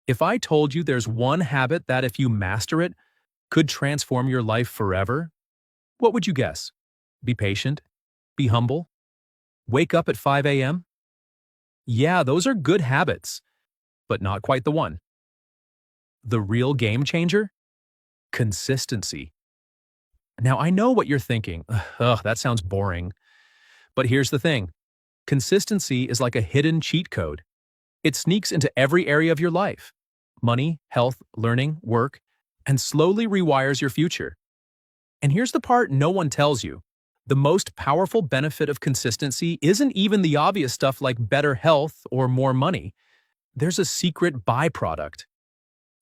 If I told you there's one habit that, if you master it, could transform your life forever, what would you guess? Be patient? Be humble? Wake up at 5 a.m.? Yeah, those are good habits, but not quite the one. The real game changer? Consistency. Now, I know what you're thinking. Ugh, that sounds boring. But here's the thing. Consistency is like a hidden cheat code. It sneaks into every area of your life: money, health, learning, work, and slowly rewires your future. And here's the part no one tells you. The most powerful benefit of consistency isn't even the obvious stuff like better health or more money. There's a secret byproduct.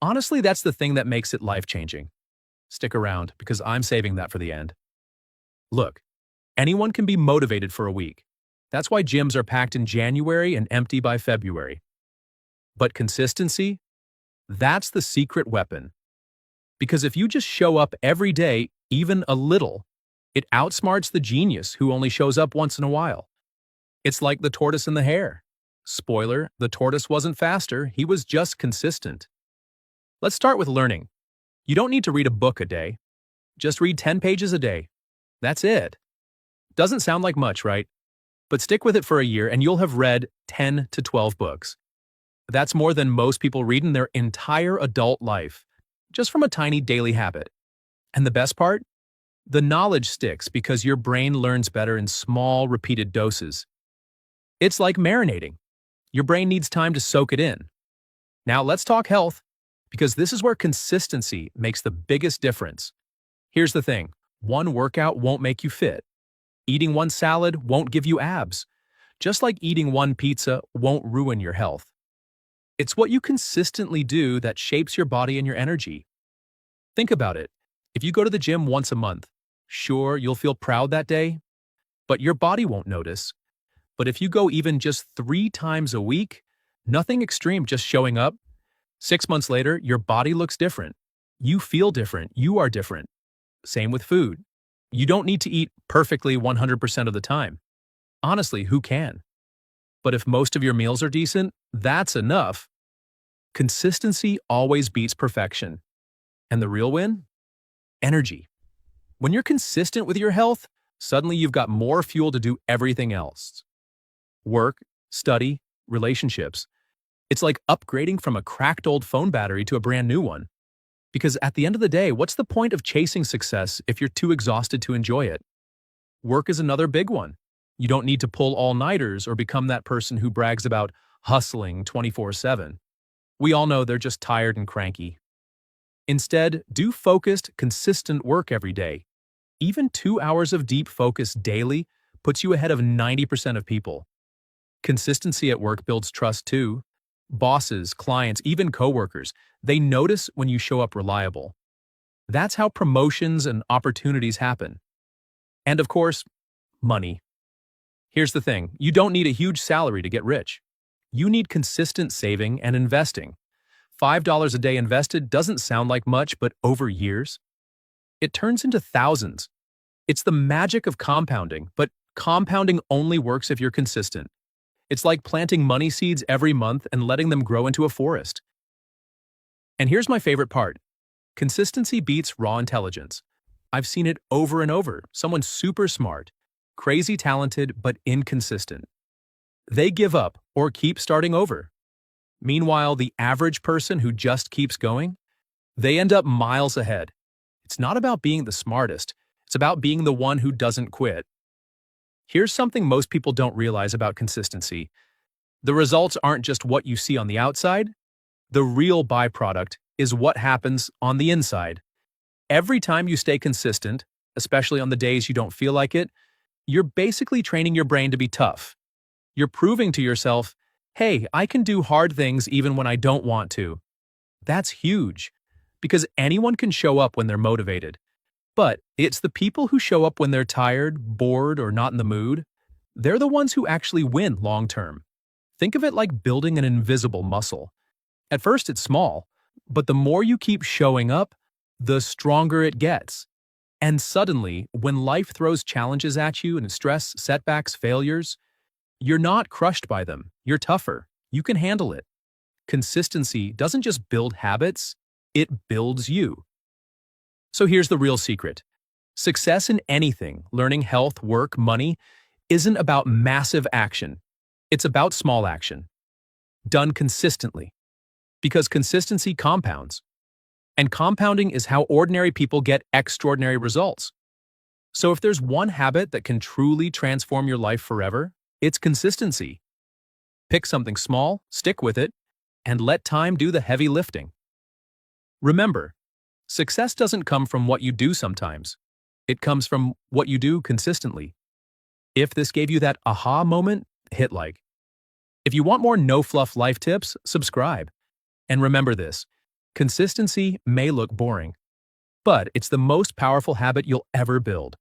Honestly, that's the thing that makes it life-changing. Stick around, because I'm saving that for the end. Look, anyone can be motivated for a week. That's why gyms are packed in January and empty by February. But consistency? That's the secret weapon. Because if you just show up every day, even a little, it outsmarts the genius who only shows up once in a while. It's like the tortoise and the hare. Spoiler, the tortoise wasn't faster, he was just consistent. Let's start with learning. You don't need to read a book a day. Just read 10 pages a day. That's it. Doesn't sound like much, right? But stick with it for a year and you'll have read 10 to 12 books. That's more than most people read in their entire adult life, just from a tiny daily habit. And the best part? The knowledge sticks because your brain learns better in small, repeated doses. It's like marinating. Your brain needs time to soak it in. Now let's talk health, because this is where consistency makes the biggest difference. Here's the thing. One workout won't make you fit. Eating one salad won't give you abs. Just like eating one pizza won't ruin your health. It's what you consistently do that shapes your body and your energy. Think about it. If you go to the gym once a month, sure, you'll feel proud that day, but your body won't notice. But if you go even just 3 times a week, nothing extreme, just showing up, 6 months later, your body looks different. You feel different. You are different. Same with food. You don't need to eat perfectly 100% of the time. Honestly, who can? But if most of your meals are decent, that's enough. Consistency always beats perfection. And the real win? Energy. When you're consistent with your health, suddenly you've got more fuel to do everything else. Work, study, relationships. It's like upgrading from a cracked old phone battery to a brand new one. Because at the end of the day, what's the point of chasing success if you're too exhausted to enjoy it? Work is another big one. You don't need to pull all-nighters or become that person who brags about hustling 24/7. We all know they're just tired and cranky. Instead, do focused, consistent work every day. Even 2 hours of deep focus daily puts you ahead of 90% of people. Consistency at work builds trust too. Bosses, clients, even coworkers, they notice when you show up reliable. That's how promotions and opportunities happen. And of course, money. Here's the thing, you don't need a huge salary to get rich. You need consistent saving and investing. $5 a day invested doesn't sound like much, but over years, it turns into thousands. It's the magic of compounding, but compounding only works if you're consistent. It's like planting money seeds every month and letting them grow into a forest. And here's my favorite part. Consistency beats raw intelligence. I've seen it over and over. Someone super smart, crazy talented, but inconsistent. They give up or keep starting over. Meanwhile, the average person who just keeps going, they end up miles ahead. It's not about being the smartest. It's about being the one who doesn't quit. Here's something most people don't realize about consistency. The results aren't just what you see on the outside. The real byproduct is what happens on the inside. Every time you stay consistent, especially on the days you don't feel like it, you're basically training your brain to be tough. You're proving to yourself, hey, I can do hard things even when I don't want to. That's huge, because anyone can show up when they're motivated. But it's the people who show up when they're tired, bored, or not in the mood. They're the ones who actually win long term. Think of it like building an invisible muscle. At first it's small, but the more you keep showing up, the stronger it gets. And suddenly, when life throws challenges at you and stress, setbacks, failures, you're not crushed by them. You're tougher. You can handle it. Consistency doesn't just build habits, it builds you. So here's the real secret. Success in anything, learning, health, work, money, isn't about massive action. It's about small action, done consistently. Because consistency compounds. And compounding is how ordinary people get extraordinary results. So if there's one habit that can truly transform your life forever, it's consistency. Pick something small, stick with it, and let time do the heavy lifting. Remember, success doesn't come from what you do sometimes. It comes from what you do consistently. If this gave you that aha moment, hit like. If you want more no-fluff life tips, subscribe. And remember this, consistency may look boring, but it's the most powerful habit you'll ever build.